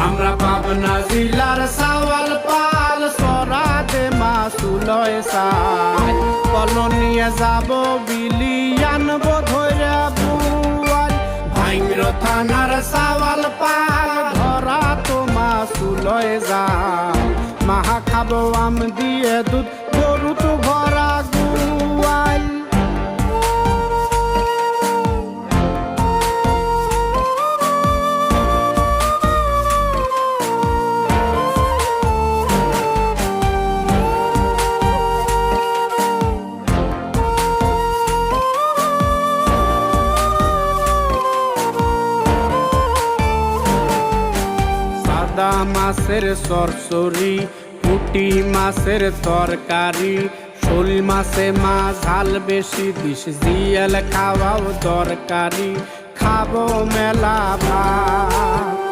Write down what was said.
আমরা পাবনা জেলার সাওয়াল পাল সরাতে মাসুলয় সাই কলন নিয়ে যাব বিলি আনবো ধরে বুয়াল ভাইঙ্গর থানার সাওয়াল পাল ধরা তো মাসুলয় যায় মাহা খাবো আম দিয়ে দুধ গরু তো ভরা গুয়াল সাদা মাছের সরসরি পুঁটি মাছের তরকারি শোল মাছে মা ঝাল বেশি বিষ জিয়াল খাওয়াও দরকারি খাবো মেলা ভাত